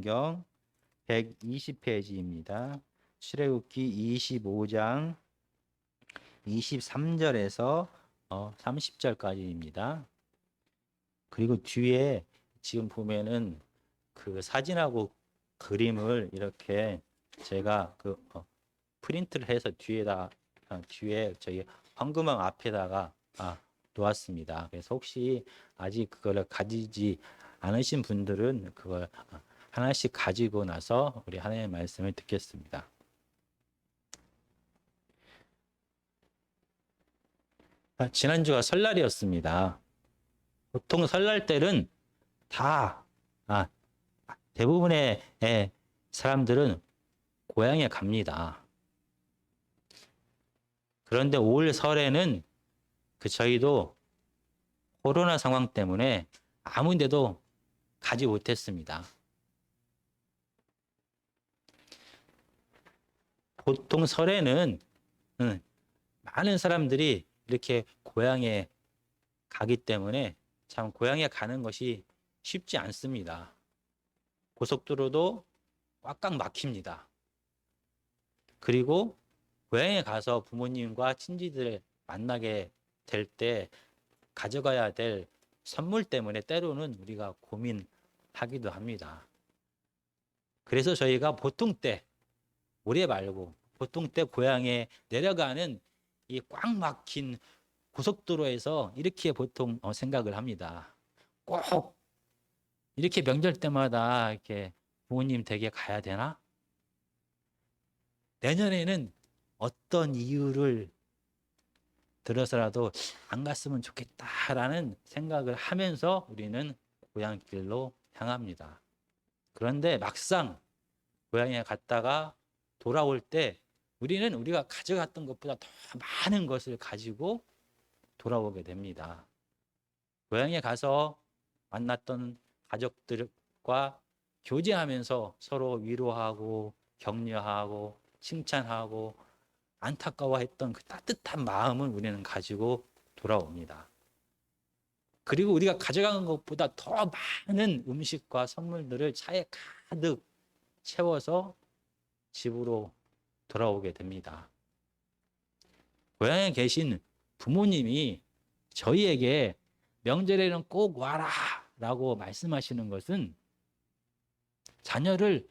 경 120페이지입니다. 출애굽기 25장 23절에서 30절까지입니다. 그리고 뒤에 지금 보면은 그 사진하고 그림을 이렇게 제가 프린트를 해서 뒤에 저희 황금왕 앞에다가 놓았습니다. 그래서 혹시 아직 그걸 가지지 않으신 분들은 그걸 하나씩 가지고 나서 우리 하나님의 말씀을 듣겠습니다. 지난주가 설날이었습니다. 보통 설날 때는 다 대부분의 사람들은 고향에 갑니다. 그런데 올 설에는 저희도 코로나 상황 때문에 아무 데도 가지 못했습니다. 보통 설에는 많은 사람들이 이렇게 고향에 가기 때문에 참 고향에 가는 것이 쉽지 않습니다. 고속도로도 꽉꽉 막힙니다. 그리고 고향에 가서 부모님과 친지들을 만나게 될 때 가져가야 될 선물 때문에 때로는 우리가 고민하기도 합니다. 그래서 저희가 보통 때, 올해 말고 보통 때 고향에 내려가는 이 꽉 막힌 고속도로에서 이렇게 보통 생각을 합니다. 꼭 이렇게 명절 때마다 이렇게 부모님 댁에 가야 되나? 내년에는 어떤 이유를 들어서라도 안 갔으면 좋겠다라는 생각을 하면서 우리는 고향길로 향합니다. 그런데 막상 고향에 갔다가 돌아올 때 우리는 우리가 가져갔던 것보다 더 많은 것을 가지고 돌아오게 됩니다. 고향에 가서 만났던 가족들과 교제하면서 서로 위로하고 격려하고 칭찬하고 안타까워했던 그 따뜻한 마음을 우리는 가지고 돌아옵니다. 그리고 우리가 가져간 것보다 더 많은 음식과 선물들을 차에 가득 채워서 집으로 돌아오게 됩니다. 고향에 계신 부모님이 저희에게 명절에는 꼭 와라 라고 말씀하시는 것은 자녀를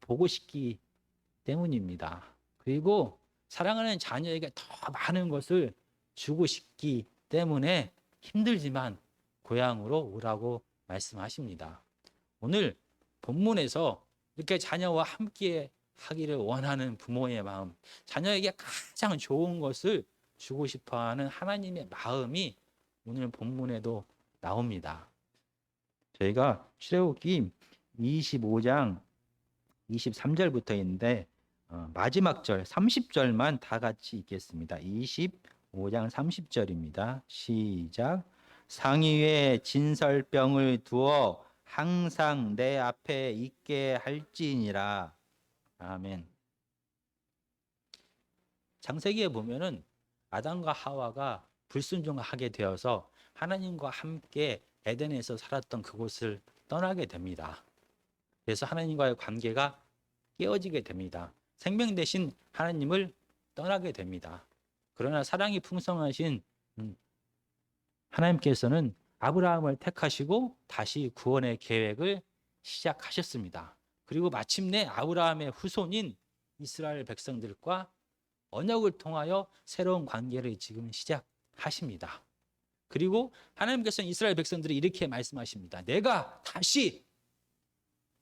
보고 싶기 때문입니다. 그리고 사랑하는 자녀에게 더 많은 것을 주고 싶기 때문에 힘들지만 고향으로 오라고 말씀하십니다. 오늘 본문에서 이렇게 자녀와 함께 하기를 원하는 부모의 마음, 자녀에게 가장 좋은 것을 주고 싶어하는 하나님의 마음이 오늘 본문에도 나옵니다. 저희가 출애굽기 25장 23절부터인데 마지막 절 30절만 다 같이 읽겠습니다. 25장 30절입니다. 시작. 상위에 진설병을 두어 항상 내 앞에 있게 할지니라. 아멘. 창세기에 보면은 아담과 하와가 불순종하게 되어서 하나님과 함께 에덴에서 살았던 그곳을 떠나게 됩니다. 그래서 하나님과의 관계가 깨어지게 됩니다. 생명 대신 하나님을 떠나게 됩니다. 그러나 사랑이 풍성하신 하나님께서는 아브라함을 택하시고 다시 구원의 계획을 시작하셨습니다. 그리고 마침내 아브라함의 후손인 이스라엘 백성들과 언약을 통하여 새로운 관계를 지금 시작하십니다. 그리고 하나님께서는 이스라엘 백성들이 이렇게 말씀하십니다. 내가 다시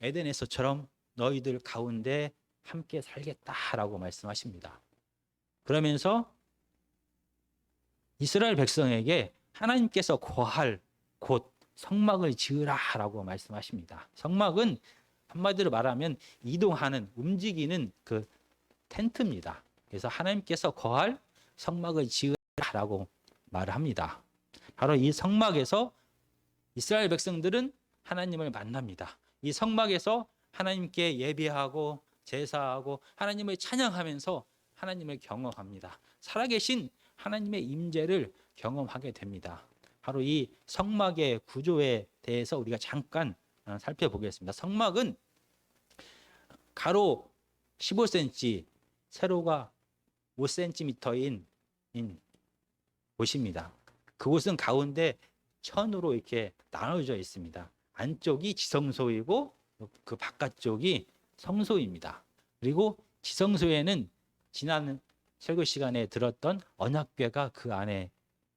에덴에서처럼 너희들 가운데 함께 살겠다라고 말씀하십니다. 그러면서 이스라엘 백성에게 하나님께서 거할 곳 성막을 지으라라고 말씀하십니다. 성막은 한마디로 말하면 이동하는 움직이는 그 텐트입니다. 그래서 하나님께서 거할 성막을 지으라라고 말을 합니다. 바로 이 성막에서 이스라엘 백성들은 하나님을 만납니다. 이 성막에서 하나님께 예배하고 제사하고 하나님을 찬양하면서 하나님을 경험합니다. 살아계신 하나님의 임재를 경험하게 됩니다. 바로 이 성막의 구조에 대해서 우리가 잠깐 살펴보겠습니다. 성막은 가로 15cm, 세로가 5cm인 곳입니다. 그곳은 가운데 천으로 이렇게 나눠져 있습니다. 안쪽이 지성소이고 그 바깥쪽이 성소입니다. 그리고 지성소에는 지난 설교 시간에 들었던 언약궤가 그 안에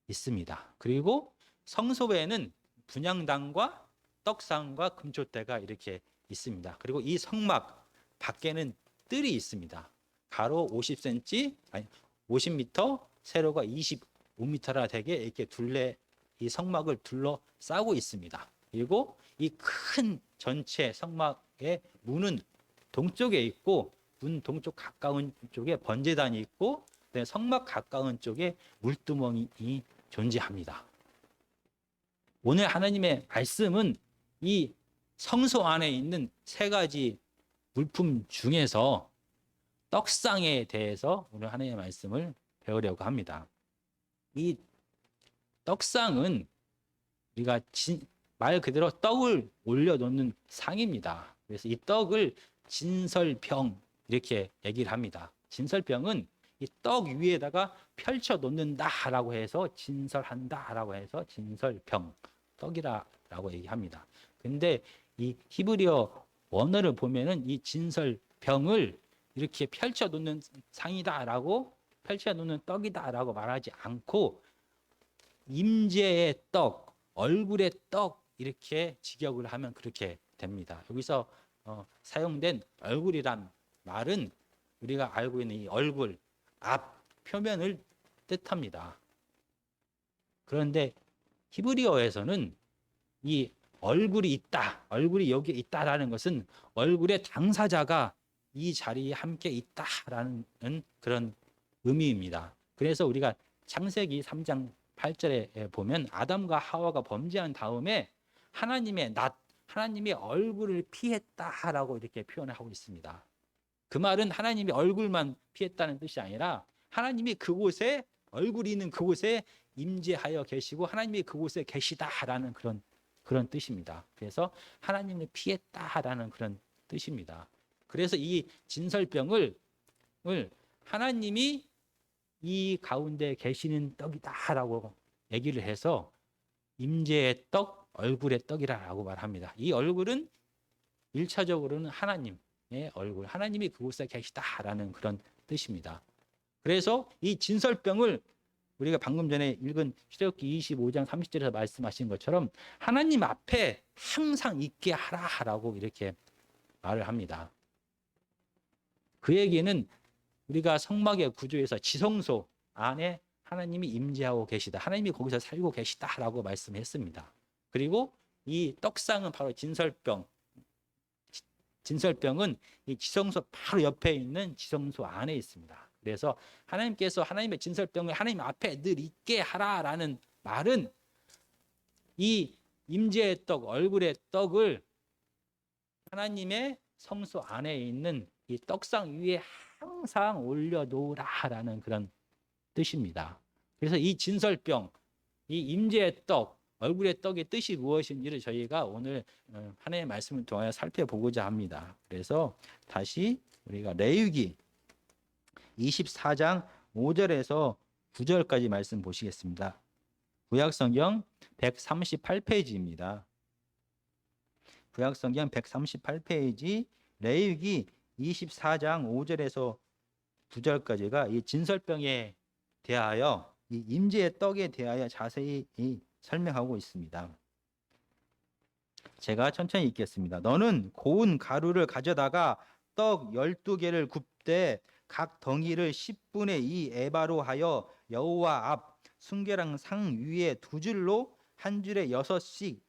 있습니다. 그리고 성소에는 분향단과 떡상과 금초대가 이렇게 있습니다. 그리고 이 성막 밖에는 뜰이 있습니다. 가로 50cm, 아니 50m, 세로가 25m나 되게 이렇게 이 성막을 둘러싸고 있습니다. 그리고 이 큰 전체 성막의 문은 동쪽에 있고, 문 동쪽 가까운 쪽에 번제단이 있고, 성막 가까운 쪽에 물두멍이 존재합니다. 오늘 하나님의 말씀은 이 성소 안에 있는 세 가지 물품 중에서 떡상에 대해서 오늘 하나님의 말씀을 배우려고 합니다. 이 떡상은 우리가 말 그대로 떡을 올려놓는 상입니다. 그래서 이 떡을 진설병 이렇게 얘기를 합니다. 진설병은 이 떡 위에다가 펼쳐 놓는다라고 해서 진설한다라고 해서 진설병 떡이라고 얘기합니다. 근데 이 히브리어 원어를 보면은 이 진설병을 이렇게 펼쳐 놓는 상이다라고, 펼쳐 놓는 떡이다라고 말하지 않고 임재의 떡, 얼굴의 떡 이렇게 직역을 하면 그렇게 됩니다. 여기서 사용된 얼굴이란 말은 우리가 알고 있는 이 얼굴, 앞, 표면을 뜻합니다. 그런데 히브리어에서는 이 얼굴이 있다, 얼굴이 여기에 있다라는 것은 얼굴의 당사자가 이 자리에 함께 있다라는 그런 의미입니다. 그래서 우리가 창세기 3장 8절에 보면 아담과 하와가 범죄한 다음에 하나님의 낯, 하나님의 얼굴을 피했다라고 이렇게 표현을 하고 있습니다. 그 말은 하나님의 얼굴만 피했다는 뜻이 아니라 하나님이 그곳에, 얼굴이 있는 그곳에 임재하여 계시고 하나님이 그곳에 계시다라는 그런 뜻입니다. 그래서 하나님을 피했다라는 그런 뜻입니다. 그래서 이 진설병을 하나님이 이 가운데 계시는 떡이다라고 얘기를 해서 임재의 떡, 얼굴의 떡이라고 말합니다. 이 얼굴은 1차적으로는 하나님의 얼굴, 하나님이 그곳에 계시다라는 그런 뜻입니다. 그래서 이 진설병을 우리가 방금 전에 읽은 출애굽기 25장 30절에서 말씀하신 것처럼 하나님 앞에 항상 있게 하라라고 이렇게 말을 합니다. 그 얘기는 우리가 성막의 구조에서 지성소 안에 하나님이 임재하고 계시다, 하나님이 거기서 살고 계시다라고 말씀했습니다. 그리고 이 떡상은 바로 진설병, 진설병은 이 지성소 바로 옆에 있는 지성소 안에 있습니다. 그래서 하나님께서 하나님의 진설병을 하나님 앞에 늘 있게 하라라는 말은 이 임재의 떡, 얼굴의 떡을 하나님의 성소 안에 있는 이 떡상 위에 항상 올려놓으라라는 그런 뜻입니다. 그래서 이 진설병, 이 임재의 떡, 얼굴의 떡의 뜻이 무엇인지를 저희가 오늘 하나님의 말씀을 통하여 살펴보고자 합니다. 그래서 다시 우리가 레위기 24장 5절에서 9절까지 말씀 보시겠습니다. 구약성경 138페이지입니다. 구약성경 138페이지 레위기 24장 5절에서 9절까지가 이 진설병에 대하여, 이 임재의 떡에 대하여 자세히 설명하고 있습니다. 제가 천천히 읽겠습니다. 너는 고운 가루를 가져다가 떡 12개를 굽되 각 덩이를 10분의 2 에바로 하여 여호와 앞 순계랑 상 위에 두 줄로 한 줄에 6씩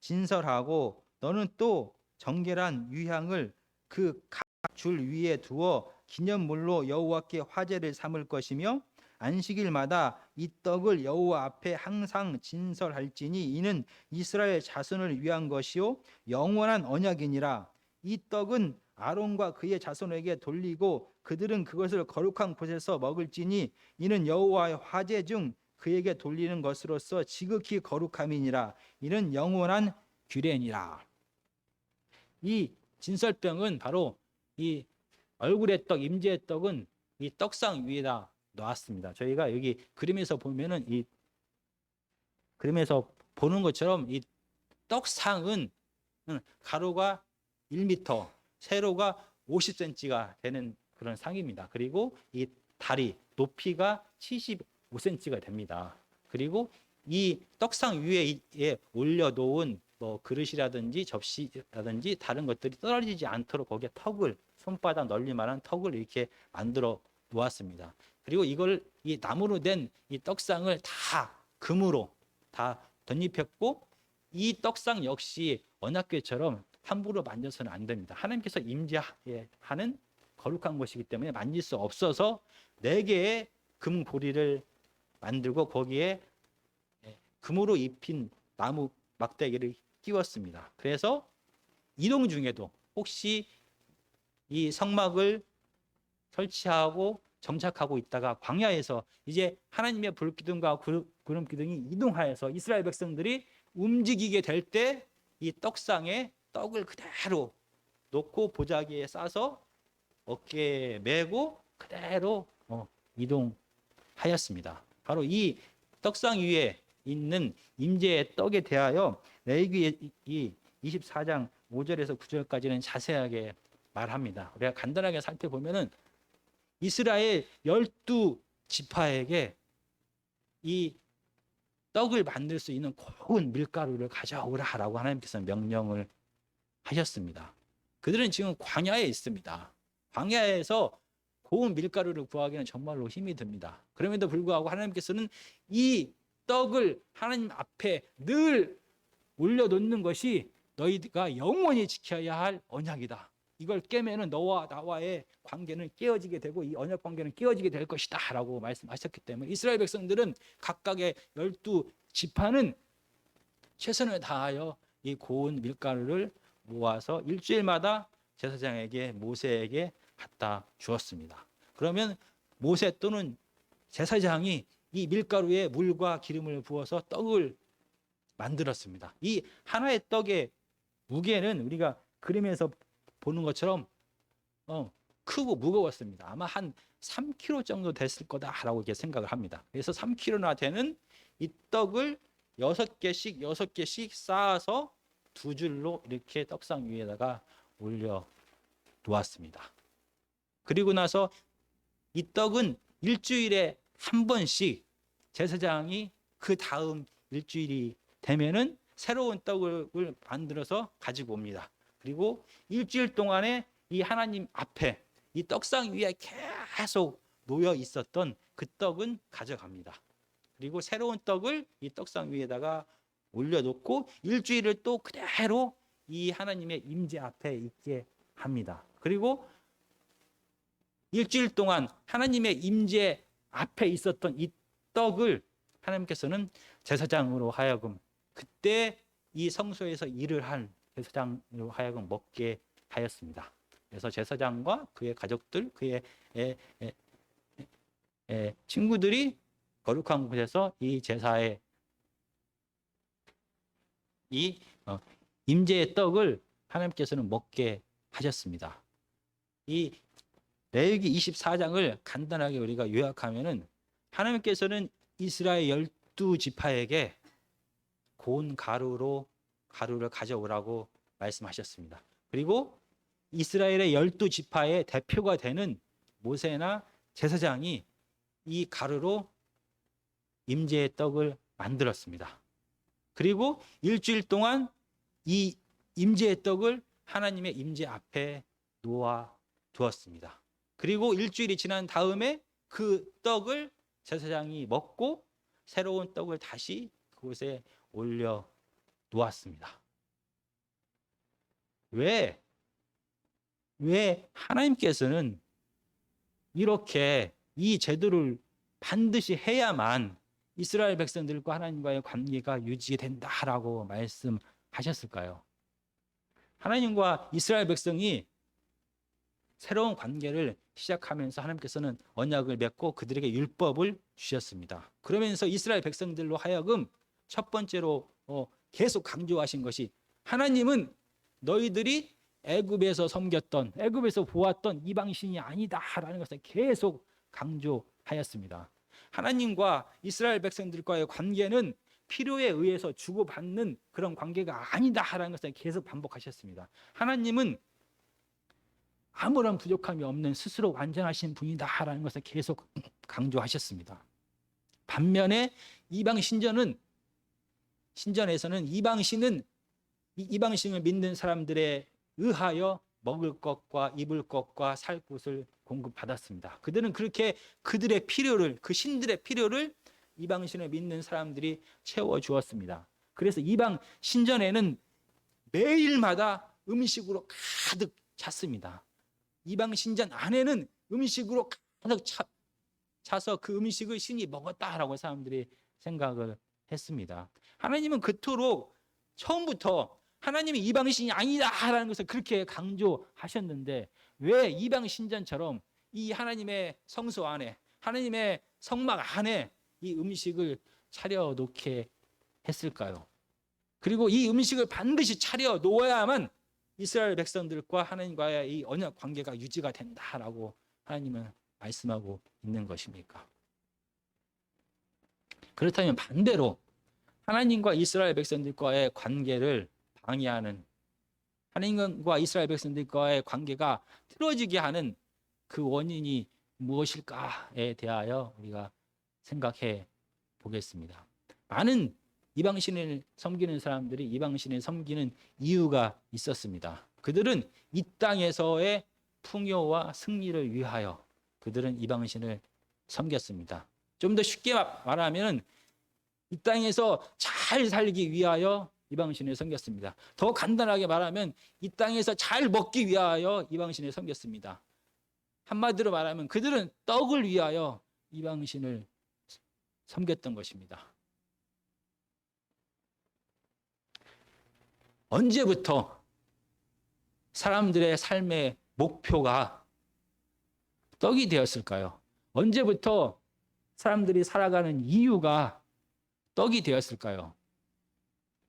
진설하고, 너는 또 정결한 유향을 그 각 줄 위에 두어 기념물로 여호와께 화제를 삼을 것이며 안식일마다 이 떡을 여호와 앞에 항상 진설할지니 이는 이스라엘 자손을 위한 것이요 영원한 언약이니라. 이 떡은 아론과 그의 자손에게 돌리고 그들은 그것을 거룩한 곳에서 먹을지니 이는 여호와의 화제 중 그에게 돌리는 것으로서 지극히 거룩함이니라. 이는 영원한 규례니라. 이 진설병은 바로 이 얼굴의 떡, 임재의 떡은 이 떡상 위에다 놓았습니다. 저희가 여기 그림에서 보면은 이 그림에서 보는 것처럼 이 떡상은 가로가 1m, 세로가 50cm가 되는 그런 상입니다. 그리고 이 다리 높이가 75cm가 됩니다. 그리고 이 떡상 위에 올려놓은 뭐 그릇이라든지 접시라든지 다른 것들이 떨어지지 않도록 거기에 턱을 손바닥 넓리만한 턱을 이렇게 만들어 놓았습니다. 그리고 이걸 이 나무로 된 이 떡상을 다 금으로 다 덧입혔고 이 떡상 역시 언약궤처럼 함부로 만져서는 안 됩니다. 하나님께서 임재하는 거룩한 것이기 때문에 만질 수 없어서 4개의 금 고리를 만들고 거기에 금으로 입힌 나무 막대기를 끼웠습니다. 그래서 이동 중에도 혹시 이 성막을 설치하고 정착하고 있다가 광야에서 이제 하나님의 불기둥과 구름기둥이 이동하여서 이스라엘 백성들이 움직이게 될 때 이 떡상에 떡을 그대로 놓고 보자기에 싸서 어깨에 메고 그대로 이동하였습니다. 바로 이 떡상 위에 있는 임재의 떡에 대하여 레위기 24장 5절에서 9절까지는 자세하게 말합니다. 우리가 간단하게 살펴보면은 이스라엘 12지파에게 이 떡을 만들 수 있는 고운 밀가루를 가져오라라고 하나님께서 명령을 하셨습니다. 그들은 지금 광야에 있습니다. 광야에서 고운 밀가루를 구하기는 정말로 힘이 듭니다. 그럼에도 불구하고 하나님께서는 이 떡을 하나님 앞에 늘 올려놓는 것이 너희가 영원히 지켜야 할 언약이다. 이걸 깨면은 너와 나와의 관계는 깨어지게 되고 이 언약 관계는 깨어지게 될 것이다 라고 말씀하셨기 때문에 이스라엘 백성들은 각각의 12지파는 최선을 다하여 이 고운 밀가루를 모아서 일주일마다 제사장에게 모세에게 갖다 주었습니다. 그러면 모세 또는 제사장이 이 밀가루에 물과 기름을 부어서 떡을 만들었습니다. 이 하나의 떡의 무게는 우리가 그림에서 보는 것처럼 크고 무거웠습니다. 아마 한 3kg 정도 됐을 거다라고 이렇게 생각을 합니다. 그래서 3kg나 되는 이 떡을 6개씩 쌓아서 2줄로 이렇게 떡상 위에다가 올려 놓았습니다. 그리고 나서 이 떡은 일주일에 한 번씩 제사장이 그 다음 일주일이 되면은 새로운 떡을 만들어서 가지고 옵니다. 그리고 일주일 동안에 이 하나님 앞에 이 떡상 위에 계속 놓여 있었던 그 떡은 가져갑니다. 그리고 새로운 떡을 이 떡상 위에다가 올려놓고 일주일을 또 그대로 이 하나님의 임재 앞에 있게 합니다. 그리고 일주일 동안 하나님의 임재 앞에 있었던 이 떡을 하나님께서는 제사장으로 하여금 그때 이 성소에서 일을 할 제사장으로 하여금 먹게 하였습니다. 그래서 제사장과 그의 가족들, 그의 친구들이 거룩한 곳에서 이 제사의 이 임재의 떡을 하나님께서는 먹게 하셨습니다. 이 레위기 24장을 간단하게 우리가 요약하면은 하나님께서는 이스라엘 12지파에게 고운 가루를 가져오라고 말씀하셨습니다. 그리고 이스라엘의 12지파의 대표가 되는 모세나 제사장이 이 가루로 임재의 떡을 만들었습니다. 그리고 일주일 동안 이 임재의 떡을 하나님의 임재 앞에 놓아 두었습니다. 그리고 일주일이 지난 다음에 그 떡을 제사장이 먹고 새로운 떡을 다시 그곳에 올려 놓았습니다. 왜 하나님께서는 이렇게 이 제도를 반드시 해야만 이스라엘 백성들과 하나님과의 관계가 유지된다라고 말씀하셨을까요? 하나님과 이스라엘 백성이 새로운 관계를 시작하면서 하나님께서는 언약을 맺고 그들에게 율법을 주셨습니다. 그러면서 이스라엘 백성들로 하여금 첫 번째로 계속 강조하신 것이 하나님은 너희들이 애굽에서 섬겼던, 애굽에서 보았던 이방신이 아니다라는 것을 계속 강조하였습니다. 하나님과 이스라엘 백성들과의 관계는 필요에 의해서 주고받는 그런 관계가 아니다라는 것을 계속 반복하셨습니다. 하나님은 아무런 부족함이 없는 스스로 완전하신 분이다라는 것을 계속 강조하셨습니다. 반면에 이방 신전에서는 이방신을 믿는 사람들에 의하여 먹을 것과 입을 것과 살 곳을 공급받았습니다. 그들은 그렇게 그들의 필요를, 그 신들의 필요를 이방신을 믿는 사람들이 채워 주었습니다. 그래서 이방 신전에는 매일마다 음식으로 가득 찼습니다. 이방 신전 안에는 음식으로 가득 차서 그 음식을 신이 먹었다라고 사람들이 생각을 했습니다. 하나님은 그토록 처음부터 하나님이 이방신이 아니다라는 것을 그렇게 강조하셨는데 왜 이방 신전처럼 이 하나님의 성소 안에, 하나님의 성막 안에 이 음식을 차려놓게 했을까요? 그리고 이 음식을 반드시 차려 놓아야만 이스라엘 백성들과 하나님과의 이 언약 관계가 유지가 된다라고 하나님은 말씀하고 있는 것입니까? 그렇다면 반대로 하나님과 이스라엘 백성들과의 관계를 방해하는, 하나님과 이스라엘 백성들과의 관계가 틀어지게 하는 그 원인이 무엇일까에 대하여 우리가 생각해 보겠습니다. 많은 이방신을 섬기는 사람들이 이방신을 섬기는 이유가 있었습니다. 그들은 이 땅에서의 풍요와 승리를 위하여 그들은 이방신을 섬겼습니다. 좀 더 쉽게 말하면 이 땅에서 잘 살기 위하여 이방신을 섬겼습니다. 더 간단하게 말하면 이 땅에서 잘 먹기 위하여 이방신을 섬겼습니다. 한마디로 말하면 그들은 떡을 위하여 이방신을 섬겼던 것입니다. 언제부터 사람들의 삶의 목표가 떡이 되었을까요? 언제부터 사람들이 살아가는 이유가 떡이 되었을까요?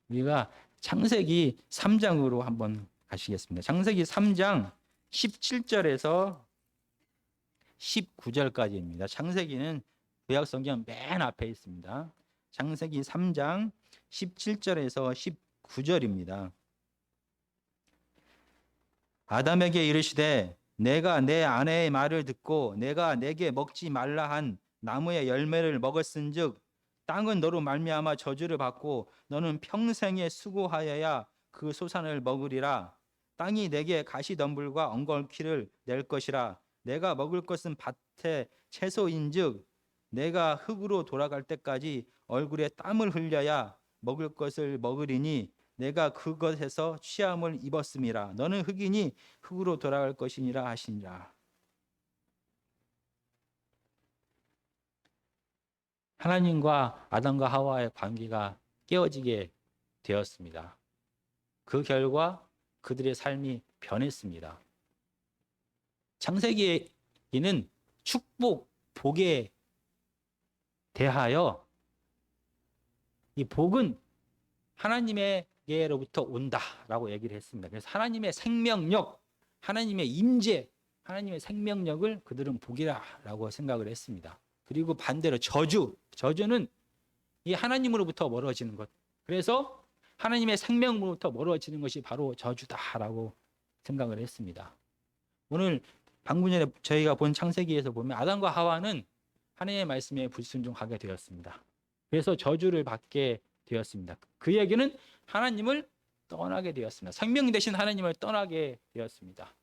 우리가 창세기 3장으로 한번 가시겠습니다. 창세기 3장 17절에서 19절까지입니다. 창세기는 구약 성경 맨 앞에 있습니다. 창세기 3장 17절에서 19절입니다. 아담에게 이르시되 내가 내 아내의 말을 듣고 내가 내게 먹지 말라 한 나무의 열매를 먹었은즉 땅은 너로 말미암아 저주를 받고 너는 평생에 수고하여야 그 소산을 먹으리라. 땅이 내게 가시덤불과 엉겅퀴를 낼 것이라. 내가 먹을 것은 밭의 채소인즉 내가 흙으로 돌아갈 때까지 얼굴에 땀을 흘려야 먹을 것을 먹으리니 내가 그것에서 취함을 입었음이라. 너는 흙이니 흙으로 돌아갈 것이니라 하시니라. 하나님과 아담과 하와의 관계가 깨어지게 되었습니다. 그 결과 그들의 삶이 변했습니다. 창세기에는 축복, 복에 대하여 이 복은 하나님에게로부터 온다라고 얘기를 했습니다. 그래서 하나님의 생명력, 하나님의 임재, 하나님의 생명력을 그들은 복이라고 생각을 했습니다. 그리고 반대로 저주는 이 하나님으로부터 멀어지는 것. 그래서 하나님의 생명으로부터 멀어지는 것이 바로 저주다라고 생각을 했습니다. 오늘 방금 전에 저희가 본 창세기에서 보면 아담과 하와는 하나님의 말씀에 불순종하게 되었습니다. 그래서 저주를 받게 되었습니다. 그 얘기는 하나님을 떠나게 되었습니다. 생명 대신 하나님을 떠나게 되었습니다.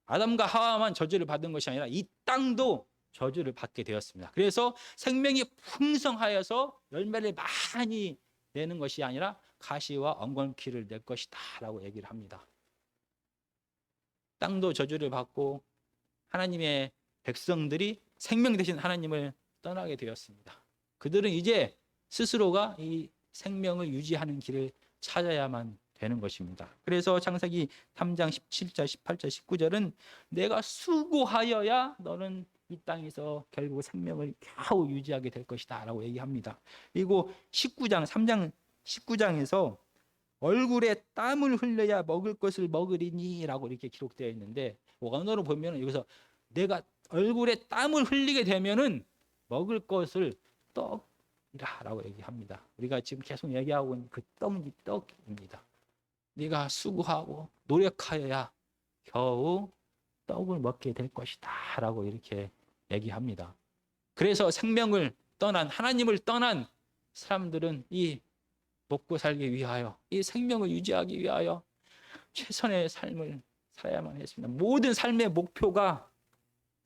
아담과 하와만 저주를 받은 것이 아니라 이 땅도 저주를 받게 되었습니다. 그래서 생명이 풍성하여서 열매를 많이 내는 것이 아니라 가시와 엉겅퀴를 낼 것이다 라고 얘기를 합니다. 땅도 저주를 받고 하나님의 백성들이 생명 대신 하나님을 떠나게 되었습니다. 그들은 이제 스스로가 이 생명을 유지하는 길을 찾아야만 되는 것입니다. 그래서 창세기 3장 17절, 18절, 19절은 내가 수고하여야 너는 이 땅에서 결국 생명을 겨우 유지하게 될 것이다 라고 얘기합니다. 그리고 3장 19장에서 얼굴에 땀을 흘려야 먹을 것을 먹으리니 라고 이렇게 기록되어 있는데, 원어로 보면 여기서 내가 얼굴에 땀을 흘리게 되면은 먹을 것을 떡이라 라고 얘기합니다. 우리가 지금 계속 얘기하고 있는 그 떡입니다. 네가 수고하고 노력하여야 겨우 떡을 먹게 될 것이다 라고 이렇게 얘기합니다. 그래서 생명을 떠난, 하나님을 떠난 사람들은 이 먹고 살기 위하여, 이 생명을 유지하기 위하여 최선의 삶을 살아야만 했습니다. 모든 삶의 목표가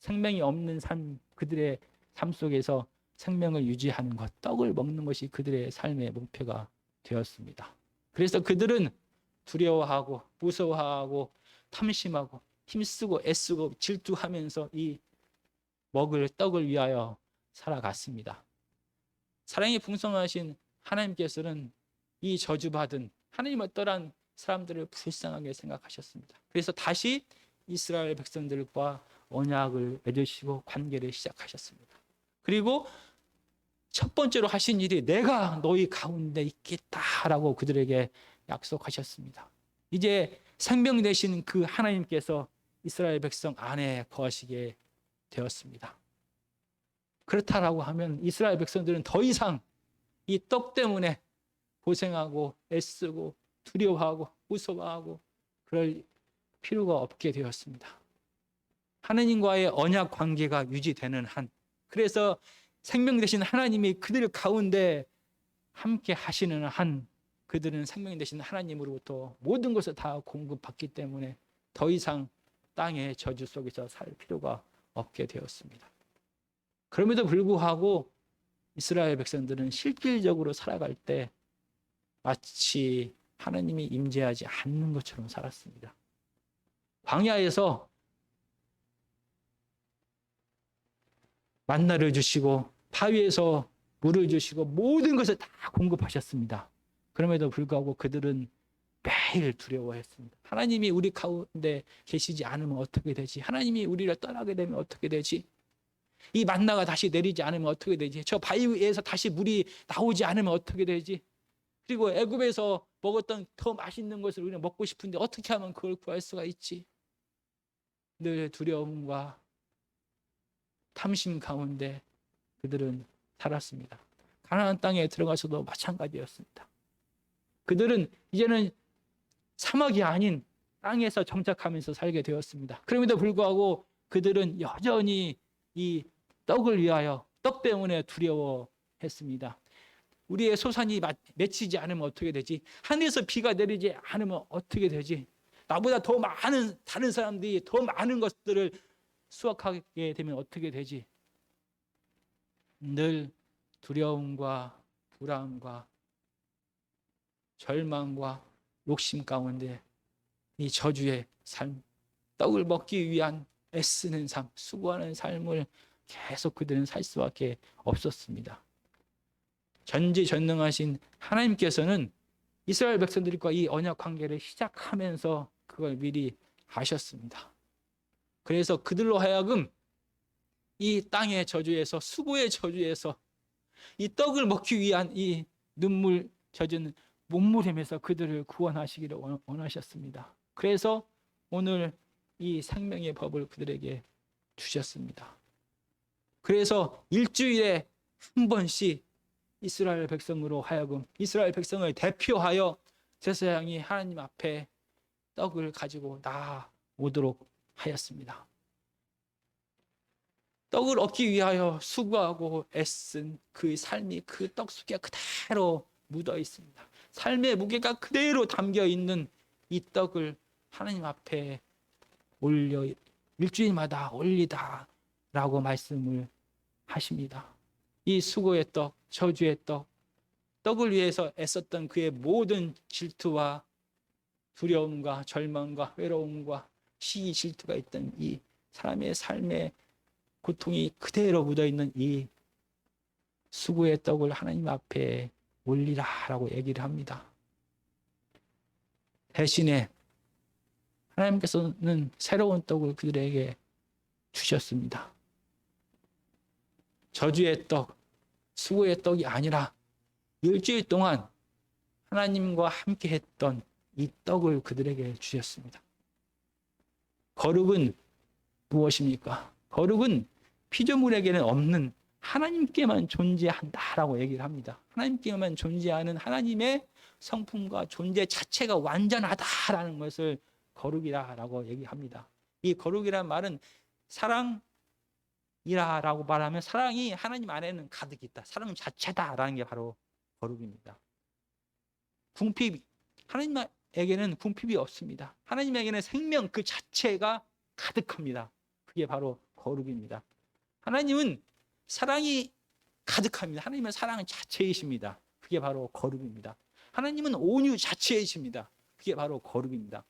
생명이 없는 삶, 그들의 삶 속에서 생명을 유지하는 것, 떡을 먹는 것이 그들의 삶의 목표가 되었습니다. 그래서 그들은 두려워하고 무서워하고 탐심하고 힘쓰고 애쓰고 질투하면서 이 먹을 떡을 위하여 살아갔습니다. 사랑이 풍성하신 하나님께서는 이 저주받은 하나님을 떠난 사람들을 불쌍하게 생각하셨습니다. 그래서 다시 이스라엘 백성들과 언약을 맺으시고 관계를 시작하셨습니다. 그리고 첫 번째로 하신 일이 내가 너희 가운데 있겠다라고 그들에게 약속하셨습니다. 이제 생명 되신 그 하나님께서 이스라엘 백성 안에 거하시게 되었습니다. 그렇다라고 하면 이스라엘 백성들은 더 이상 이 떡 때문에 고생하고 애쓰고 두려워하고 무서워하고 그럴 필요가 없게 되었습니다. 하나님과의 언약 관계가 유지되는 한, 그래서 생명 되신 하나님이 그들 가운데 함께 하시는 한, 그들은 생명 되신 하나님으로부터 모든 것을 다 공급받기 때문에 더 이상 땅의 저주 속에서 살 필요가 없게 되었습니다. 그럼에도 불구하고 이스라엘 백성들은 실질적으로 살아갈 때 마치 하나님이 임재하지 않는 것처럼 살았습니다. 광야에서 만나를 주시고 바위에서 물을 주시고 모든 것을 다 공급하셨습니다. 그럼에도 불구하고 그들은 매일 두려워했습니다. 하나님이 우리 가운데 계시지 않으면 어떻게 되지? 하나님이 우리를 떠나게 되면 어떻게 되지? 이 만나가 다시 내리지 않으면 어떻게 되지? 저 바위에서 다시 물이 나오지 않으면 어떻게 되지? 그리고 애굽에서 먹었던 더 맛있는 것을 우리는 먹고 싶은데 어떻게 하면 그걸 구할 수가 있지? 늘 두려움과 탐심 가운데 그들은 살았습니다. 가나안 땅에 들어가서도 마찬가지였습니다. 그들은 이제는 사막이 아닌 땅에서 정착하면서 살게 되었습니다. 그럼에도 불구하고 그들은 여전히 이 떡을 위하여, 떡 때문에 두려워했습니다. 우리의 소산이 맺히지 않으면 어떻게 되지? 하늘에서 비가 내리지 않으면 어떻게 되지? 나보다 더 많은 다른 사람들이 더 많은 것들을 수확하게 되면 어떻게 되지? 늘 두려움과 불안과 절망과 욕심 가운데 이 저주의 삶, 떡을 먹기 위한 애쓰는 삶, 수고하는 삶을 계속 그들은 살 수밖에 없었습니다. 전지전능하신 하나님께서는 이스라엘 백성들과 이 언약 관계를 시작하면서 그걸 미리 아셨습니다. 그래서 그들로 하여금 이 땅의 저주에서, 수고의 저주에서 이 떡을 먹기 위한 이 눈물 젖은 몸부림에서 그들을 구원하시기를 원하셨습니다. 그래서 오늘 이 생명의 법을 그들에게 주셨습니다. 그래서 일주일에 한 번씩 이스라엘 백성으로 하여금, 이스라엘 백성을 대표하여 제사장이 하나님 앞에 떡을 가지고 나오도록 하였습니다. 떡을 얻기 위하여 수고하고 애쓴 그 삶이 그 떡 속에 그대로 묻어 있습니다. 삶의 무게가 그대로 담겨 있는 이 떡을 하나님 앞에 올려 일주일마다 올리다라고 말씀을 하십니다. 이 수고의 떡, 저주의 떡, 떡을 위해서 애썼던 그의 모든 질투와 두려움과 절망과 외로움과 시기 질투가 있던 이 사람의 삶의 고통이 그대로 묻어있는 이 수고의 떡을 하나님 앞에 올리라라고 얘기를 합니다. 대신에 하나님께서는 새로운 떡을 그들에게 주셨습니다. 저주의 떡, 수고의 떡이 아니라 일주일 동안 하나님과 함께 했던 이 떡을 그들에게 주셨습니다. 거룩은 무엇입니까? 거룩은 피조물에게는 없는 하나님께만 존재한다라고 얘기를 합니다. 하나님께만 존재하는 하나님의 성품과 존재 자체가 완전하다라는 것을 거룩이라고 얘기합니다. 이 거룩이란 말은 사랑이라고 말하면 사랑이 하나님 안에는 가득 있다. 사랑 자체다라는 게 바로 거룩입니다. 궁핍, 하나님에게는 궁핍이 없습니다. 하나님에게는 생명 그 자체가 가득합니다. 그게 바로 거룩입니다. 하나님은 사랑이 가득합니다. 하나님은 사랑 자체이십니다. 그게 바로 거룩입니다. 하나님은 온유 자체이십니다. 그게 바로 거룩입니다.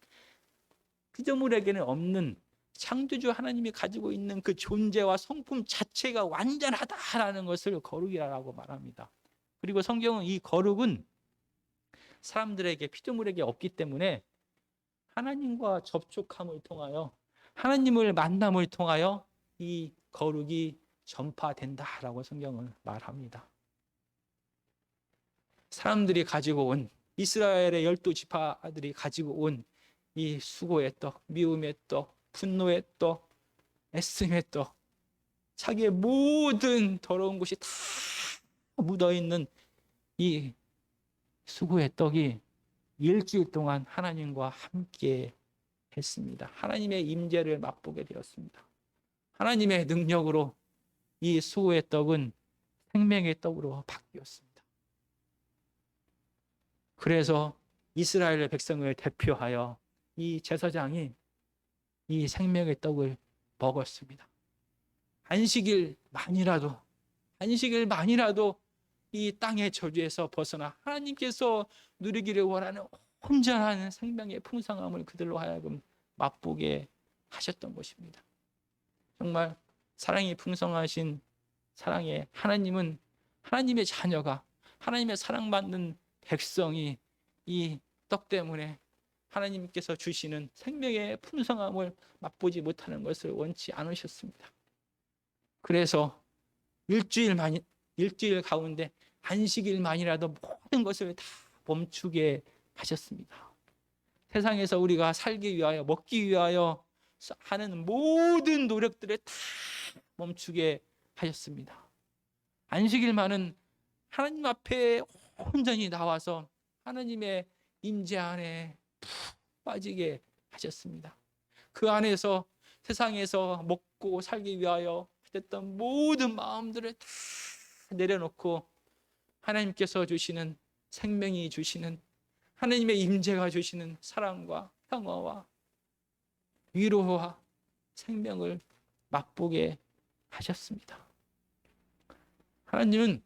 피조물에게는 없는 창조주 하나님이 가지고 있는 그 존재와 성품 자체가 완전하다라는 것을 거룩이라고 말합니다. 그리고 성경은 이 거룩은 사람들에게, 피조물에게 없기 때문에 하나님과 접촉함을 통하여, 하나님을 만남을 통하여 이 거룩이 전파된다라고 성경은 말합니다. 사람들이 가지고 온, 이스라엘의 12지파들이 가지고 온 이 수고의 떡, 미움의 떡, 분노의 떡, 애씀의 떡, 자기의 모든 더러운 것이 다 묻어있는 이 수고의 떡이 일주일 동안 하나님과 함께 했습니다. 하나님의 임재를 맛보게 되었습니다. 하나님의 능력으로 이 수고의 떡은 생명의 떡으로 바뀌었습니다. 그래서 이스라엘 백성을 대표하여 이 제사장이 이 생명의 떡을 먹었습니다. 안식일만이라도 이 땅의 저주에서 벗어나 하나님께서 누리기를 원하는 온전한 생명의 풍성함을 그들로 하여금 맛보게 하셨던 것입니다. 정말 사랑이 풍성하신 사랑의 하나님은, 하나님의 자녀가, 하나님의 사랑받는 백성이 이 떡 때문에 하나님께서 주시는 생명의 풍성함을 맛보지 못하는 것을 원치 않으셨습니다. 그래서 일주일 가운데 안식일만이라도 모든 것을 다 멈추게 하셨습니다. 세상에서 우리가 살기 위하여, 먹기 위하여 하는 모든 노력들을 다 멈추게 하셨습니다. 안식일만은 하나님 앞에 온전히 나와서 하나님의 임재 안에 푹 빠지게 하셨습니다. 그 안에서 세상에서 먹고 살기 위하여 했던 모든 마음들을 다 내려놓고 하나님께서 주시는, 생명이 주시는, 하나님의 임재가 주시는 사랑과 평화와 위로와 생명을 맛보게 하셨습니다. 하나님은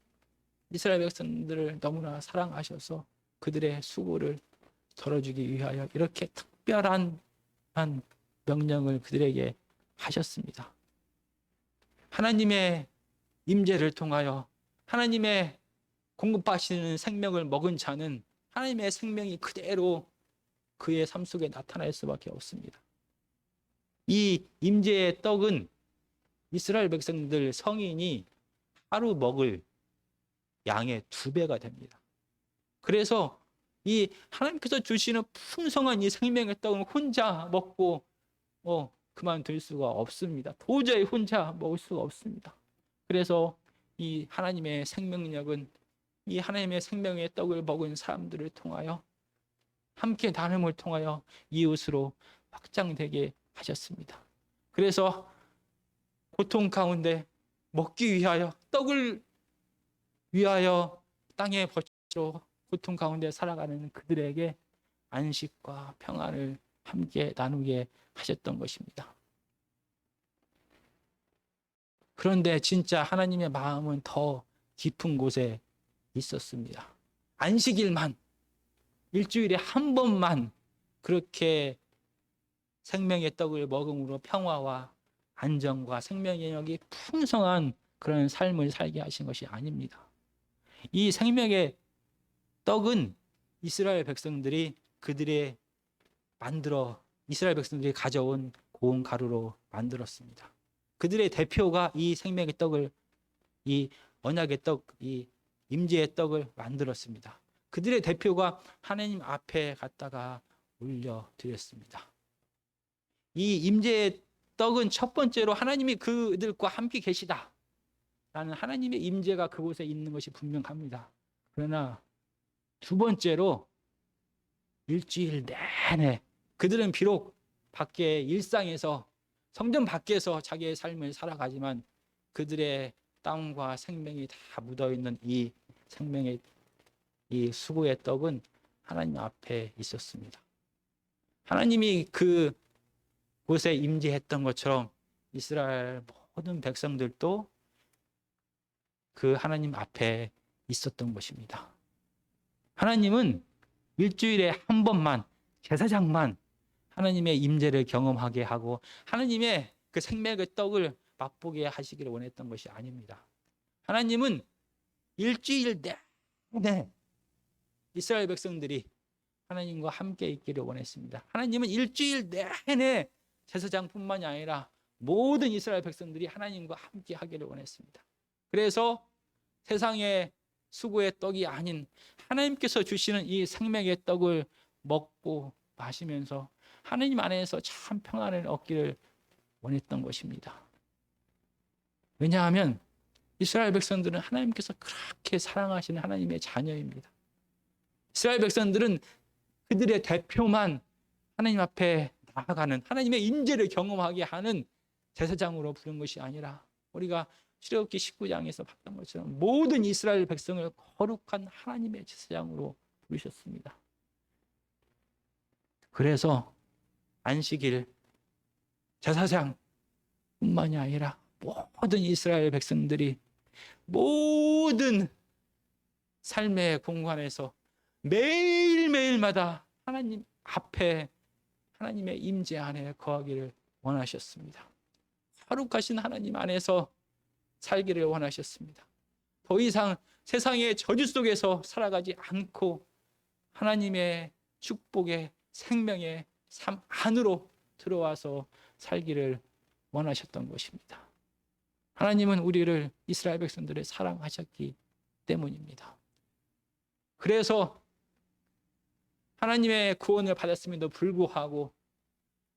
이스라엘 백성들을 너무나 사랑하셔서 그들의 수고를 덜어주기 위하여 이렇게 특별한 명령을 그들에게 하셨습니다. 하나님의 임재를 통하여 하나님의 공급하시는 생명을 먹은 자는 하나님의 생명이 그대로 그의 삶 속에 나타날 수밖에 없습니다. 이 임재의 떡은 이스라엘 백성들 성인이 하루 먹을 양의 2배가 됩니다. 그래서 이 하나님께서 주시는 풍성한 이 생명의 떡은 혼자 먹고 그만둘 수가 없습니다. 도저히 혼자 먹을 수가 없습니다. 그래서 이 하나님의 생명력은 이 하나님의 생명의 떡을 먹은 사람들을 통하여, 함께 나눔을 통하여 이웃으로 확장되게 하셨습니다. 그래서 고통 가운데 먹기 위하여, 떡을 위하여 땅에 버티로 고통 가운데 살아가는 그들에게 안식과 평안을 함께 나누게 하셨던 것입니다. 그런데 진짜 하나님의 마음은 더 깊은 곳에 있었습니다. 안식일만, 일주일에 한 번만 그렇게 생명의 떡을 먹음으로 평화와 안정과 생명의 영역이 풍성한 그런 삶을 살게 하신 것이 아닙니다. 이 생명의 떡은 이스라엘 백성들이 이스라엘 백성들이 가져온 고운 가루로 만들었습니다. 그들의 대표가 이 생명의 떡을, 이 언약의 떡, 이 임재의 떡을 만들었습니다. 그들의 대표가 하나님 앞에 갔다가 올려드렸습니다. 이 임재의 떡은 첫 번째로 하나님이 그들과 함께 계시다 라는 하나님의 임재가 그곳에 있는 것이 분명합니다. 그러나 두 번째로 일주일 내내 그들은 비록 밖에 일상에서 성전 밖에서 자기의 삶을 살아가지만 그들의 땀과 생명이 다 묻어있는 이 생명의 이 수고의 떡은 하나님 앞에 있었습니다. 하나님이 그 곳에 임재했던 것처럼 이스라엘 모든 백성들도 그 하나님 앞에 있었던 것입니다. 하나님은 일주일에 한 번만, 제사장만 하나님의 임재를 경험하게 하고 하나님의 그 생명의 떡을 맛보게 하시기를 원했던 것이 아닙니다. 하나님은 일주일 내내 이스라엘 백성들이 하나님과 함께 있기를 원했습니다. 하나님은 일주일 내내 제사장뿐만이 아니라 모든 이스라엘 백성들이 하나님과 함께 하기를 원했습니다. 그래서 세상의 수고의 떡이 아닌 하나님께서 주시는 이 생명의 떡을 먹고 마시면서 하나님 안에서 참 평안을 얻기를 원했던 것입니다. 왜냐하면 이스라엘 백성들은 하나님께서 그렇게 사랑하시는 하나님의 자녀입니다. 이스라엘 백성들은 그들의 대표만 하나님 앞에 나아가는 하나님의 임재를 경험하게 하는 제사장으로 부른 것이 아니라 우리가 출애굽기 19장에서 봤던 것처럼 모든 이스라엘 백성을 거룩한 하나님의 제사장으로 부르셨습니다. 그래서 안식일 제사장뿐만이 아니라 모든 이스라엘 백성들이 모든 삶의 공간에서 매일매일마다 하나님 앞에 하나님의 임재 안에 거하기를 원하셨습니다. 거룩하신 하나님 안에서 살기를 원하셨습니다. 더 이상 세상의 저주 속에서 살아가지 않고 하나님의 축복의 생명의 삶 안으로 들어와서 살기를 원하셨던 것입니다. 하나님은 우리를 이스라엘 백성들을 사랑하셨기 때문입니다. 그래서 하나님의 구원을 받았음에도 불구하고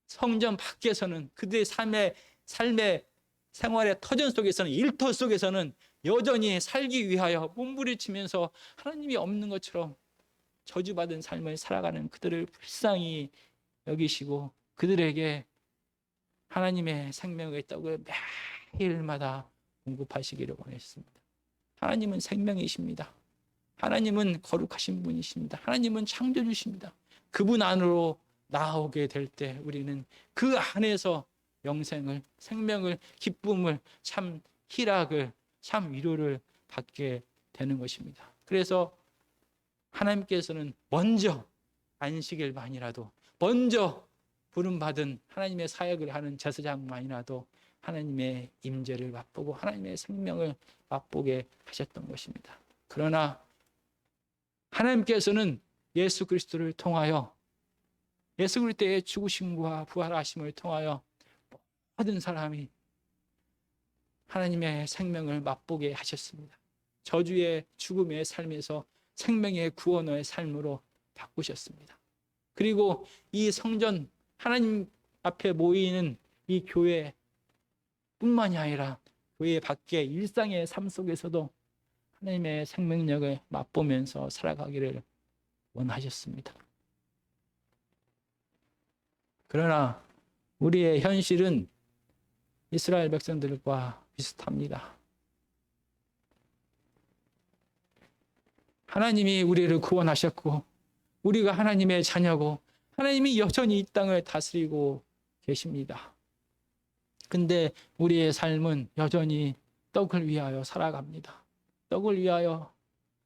성전 밖에서는 그들의 삶의 생활의 터전 속에서는 일터 속에서는 여전히 살기 위하여 몸부림치면서 하나님이 없는 것처럼 저주받은 삶을 살아가는 그들을 불쌍히 여기시고 그들에게 하나님의 생명의 떡을 매일마다 공급하시기를 원했습니다. 하나님은 생명이십니다. 하나님은 거룩하신 분이십니다. 하나님은 창조주십니다. 그분 안으로 나오게 될 때 우리는 그 안에서 영생을, 생명을, 기쁨을, 참 희락을, 참 위로를 받게 되는 것입니다. 그래서 하나님께서는 먼저 안식일만이라도, 먼저 부름받은 하나님의 사역을 하는 제사장만이라도 하나님의 임재를 맛보고 하나님의 생명을 맛보게 하셨던 것입니다. 그러나 하나님께서는 예수 그리스도를 통하여 예수 그리스도의 죽으심과 부활하심을 통하여 모든 사람이 하나님의 생명을 맛보게 하셨습니다. 저주의 죽음의 삶에서 생명의 구원의 삶으로 바꾸셨습니다. 그리고 이 성전 하나님 앞에 모이는 이 교회뿐만이 아니라 교회 밖의 일상의 삶 속에서도 하나님의 생명력을 맛보면서 살아가기를 원하셨습니다. 그러나 우리의 현실은 이스라엘 백성들과 비슷합니다. 하나님이 우리를 구원하셨고 우리가 하나님의 자녀고 하나님이 여전히 이 땅을 다스리고 계십니다. 근데 우리의 삶은 여전히 떡을 위하여 살아갑니다. 떡을 위하여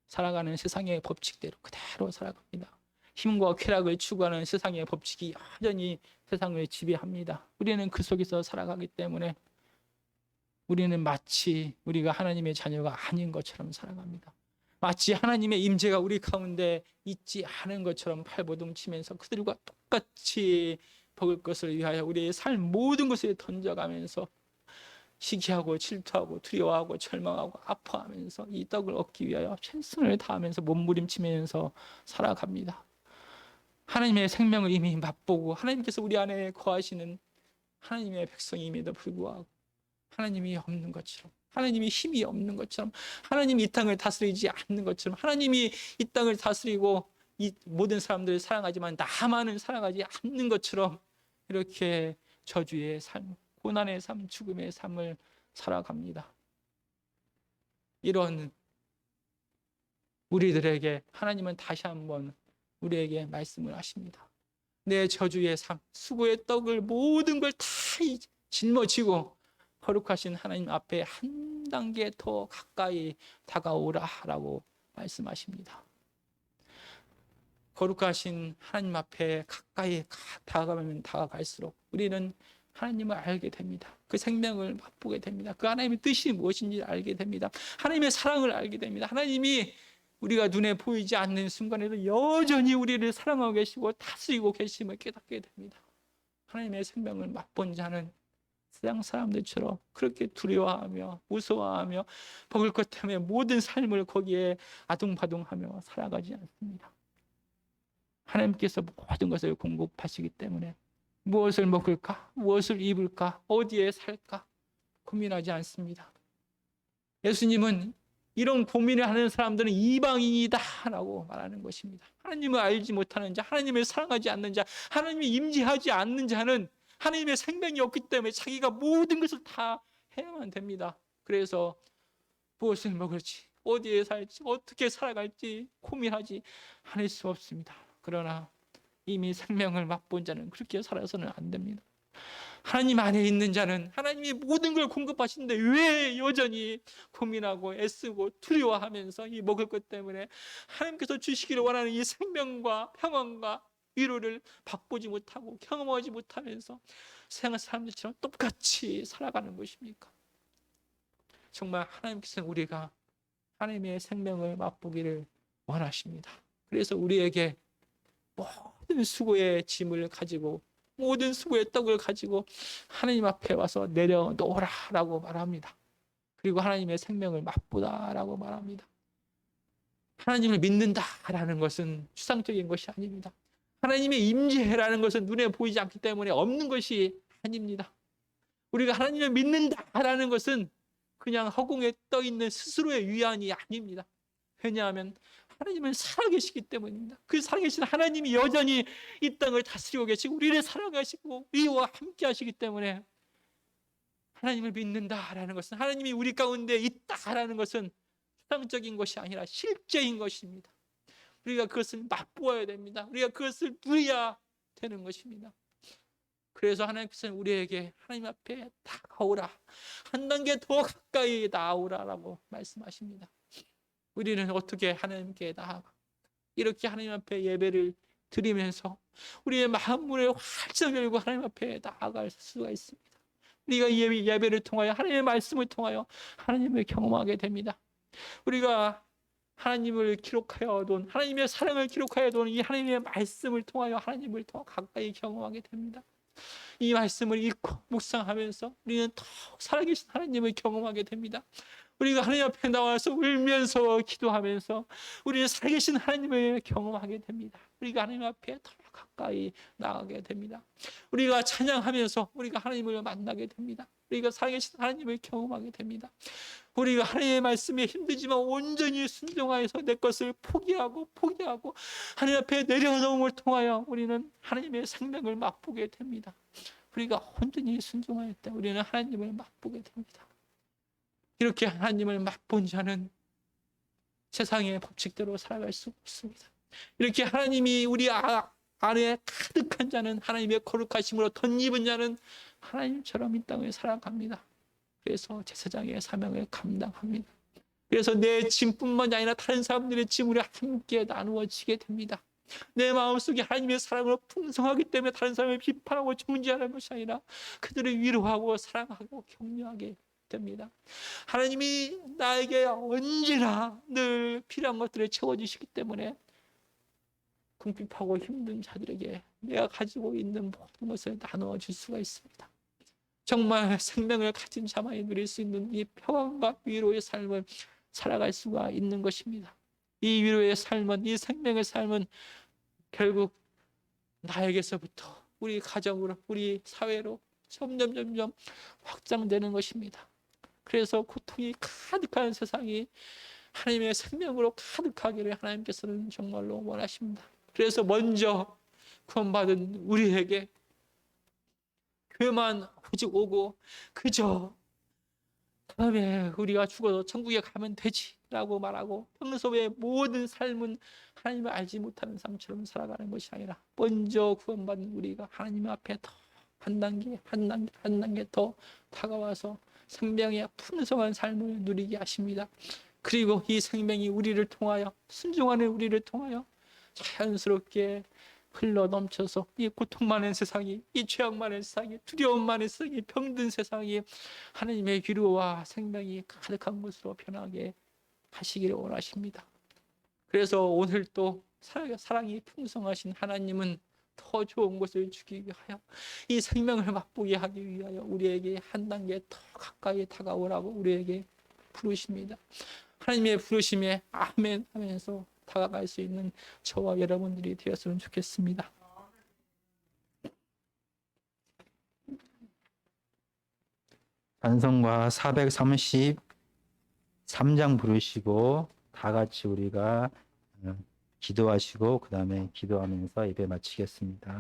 살아가는 세상의 법칙대로 그대로 살아갑니다. 힘과 쾌락을 추구하는 세상의 법칙이 여전히 세상을 지배합니다. 우리는 그 속에서 살아가기 때문에 우리는 마치 우리가 하나님의 자녀가 아닌 것처럼 살아갑니다. 마치 하나님의 임재가 우리 가운데 있지 않은 것처럼 발버둥치면서 그들과 똑같이 먹을 것을 위하여 우리의 삶 모든 것을 던져가면서 시기하고 질투하고 두려워하고 절망하고 아파하면서 이 떡을 얻기 위하여 최선을 다하면서 몸부림치면서 살아갑니다. 하나님의 생명을 이미 맛보고 하나님께서 우리 안에 거하시는 하나님의 백성임에도 불구하고 하나님이 없는 것처럼, 하나님이 힘이 없는 것처럼, 하나님이 이 땅을 다스리지 않는 것처럼, 하나님이 이 땅을 다스리고 이 모든 사람들을 사랑하지만 나만은 사랑하지 않는 것처럼 이렇게 저주의 삶, 고난의 삶, 죽음의 삶을 살아갑니다. 이런 우리들에게 하나님은 다시 한번 우리에게 말씀을 하십니다. 내 저주의 삶, 수고의 떡을 모든 걸 다 짊어지고 거룩하신 하나님 앞에 한 단계 더 가까이 다가오라라고 말씀하십니다. 거룩하신 하나님 앞에 가까이 다가가면 다가갈수록 우리는 하나님을 알게 됩니다. 그 생명을 맛보게 됩니다. 그 하나님의 뜻이 무엇인지 알게 됩니다. 하나님의 사랑을 알게 됩니다. 하나님이 우리가 눈에 보이지 않는 순간에도 여전히 우리를 사랑하고 계시고 다스리고 계심을 깨닫게 됩니다. 하나님의 생명을 맛본 자는 세상 사람들처럼 그렇게 두려워하며 무서워하며 먹을 것 때문에 모든 삶을 거기에 아둥바둥하며 살아가지 않습니다. 하나님께서 모든 것을 공급하시기 때문에 무엇을 먹을까? 무엇을 입을까? 어디에 살까? 고민하지 않습니다. 예수님은 이런 고민을 하는 사람들은 이방인이다라고 말하는 것입니다. 하나님을 알지 못하는 자, 하나님을 사랑하지 않는 자, 하나님이 임재하지 않는 자는 하나님의 생명이 없기 때문에 자기가 모든 것을 다 해야만 됩니다. 그래서 무엇을 먹을지, 어디에 살지, 어떻게 살아갈지 고민하지 않을 수 없습니다. 그러나 이미 생명을 맛본 자는 그렇게 살아서는 안 됩니다. 하나님 안에 있는 자는 하나님이 모든 걸 공급하시는데 왜 여전히 고민하고 애쓰고 두려워하면서 이 먹을 것 때문에 하나님께서 주시기를 원하는 이 생명과 평안과 위로를 맛보지 못하고 경험하지 못하면서 세상 사람들처럼 똑같이 살아가는 것입니까? 정말 하나님께서는 우리가 하나님의 생명을 맛보기를 원하십니다. 그래서 우리에게 모든 수고의 짐을 가지고 모든 수고의 떡을 가지고 하나님 앞에 와서 내려놓으라라고 말합니다. 그리고 하나님의 생명을 맛보다라고 말합니다. 하나님을 믿는다라는 것은 추상적인 것이 아닙니다. 하나님의 임재라는 것은 눈에 보이지 않기 때문에 없는 것이 아닙니다. 우리가 하나님을 믿는다라는 것은 그냥 허공에 떠 있는 스스로의 위안이 아닙니다. 왜냐하면 하나님은 살아계시기 때문입니다. 그 살아계신 하나님이 여전히 이 땅을 다스리고 계시고 우리를 사랑하시고 우리와 함께 하시기 때문에 하나님을 믿는다라는 것은 하나님이 우리 가운데 있다라는 것은 추상적인 것이 아니라 실제인 것입니다. 우리가 그것을 맛보아야 됩니다. 우리가 그것을 누려야 되는 것입니다. 그래서 하나님께서는 우리에게 하나님 앞에 다가오라, 한 단계 더 가까이 나오라라고 말씀하십니다. 우리는 어떻게 하나님께 나아가 이렇게 하나님 앞에 예배를 드리면서 우리의 마음문을 활짝 열고 하나님 앞에 나아갈 수가 있습니다. 우리가 예배를 통하여 하나님의 말씀을 통하여 하나님을 경험하게 됩니다. 우리가 하나님을 기록하여 둔 하나님의 사랑을 기록하여 둔 이 하나님의 말씀을 통하여 하나님을 더 가까이 경험하게 됩니다. 이 말씀을 읽고 묵상하면서 우리는 더 살아계신 하나님을 경험하게 됩니다. 우리가 하나님 앞에 나와서 울면서 기도하면서 우리는 살아계신 하나님을 경험하게 됩니다. 우리가 하나님 앞에 더 가까이 나가게 됩니다. 우리가 찬양하면서 우리가 하나님을 만나게 됩니다. 우리가 살아계신 하나님을 경험하게 됩니다. 우리가 하나님의 말씀에 힘들지만 온전히 순종하여서 내 것을 포기하고 하나님 앞에 내려놓음을 통하여 우리는 하나님의 생명을 맛보게 됩니다. 우리가 온전히 순종할 때 우리는 하나님을 맛보게 됩니다. 이렇게 하나님을 맛본 자는 세상의 법칙대로 살아갈 수 없습니다. 이렇게 하나님이 우리 안에 가득한 자는 하나님의 거룩하심으로 덧입은 자는 하나님처럼 이 땅을 살아갑니다. 그래서 제사장의 사명을 감당합니다. 그래서 내 짐뿐만이 아니라 다른 사람들의 짐을 함께 나누어지게 됩니다. 내 마음속에 하나님의 사랑으로 풍성하기 때문에 다른 사람을 비판하고 정죄하는 것이 아니라 그들을 위로하고 사랑하고 격려하게 됩니다. 하나님이 나에게 언제나 늘 필요한 것들을 채워주시기 때문에 궁핍하고 힘든 자들에게 내가 가지고 있는 모든 것을 나누어 줄 수가 있습니다. 정말 생명을 가진 자만이 누릴 수 있는 이 평안과 위로의 삶을 살아갈 수가 있는 것입니다. 이 위로의 삶은, 이 생명의 삶은 결국 나에게서부터 우리 가정으로, 우리 사회로 점점 확장되는 것입니다. 그래서 고통이 가득한 세상이 하나님의 생명으로 가득하기를 하나님께서는 정말로 원하십니다. 그래서 먼저 구원받은 우리에게 교회만 오직 오고 그저 다음에 우리가 죽어서 천국에 가면 되지라고 말하고 평소의 모든 삶은 하나님을 알지 못하는 삶처럼 살아가는 것이 아니라 먼저 구원받은 우리가 하나님 앞에 더 한 단계 한 단계 더 다가와서 생명의 풍성한 삶을 누리게 하십니다. 그리고 이 생명이 우리를 통하여, 순종하는 우리를 통하여 자연스럽게 흘러 넘쳐서 이 고통 많은 세상이, 이 죄악 많은 세상이, 두려움 많은 세상이, 병든 세상이 하나님의 위로와 생명이 가득한 곳으로 변하게 하시기를 원하십니다. 그래서 오늘 또 사랑이 풍성하신 하나님은 더 좋은 것을 주기 위하여, 이 생명을 맛보게 하기 위하여 우리에게 한 단계 더 가까이 다가오라고 우리에게 부르십니다. 하나님의 부르심에 아멘 하면서 다가갈 수 있는 저와 여러분들이 되었으면 좋겠습니다. 찬송가 433장 부르시고 다 같이 우리가 기도하시고 그 다음에 기도하면서 예배 마치겠습니다.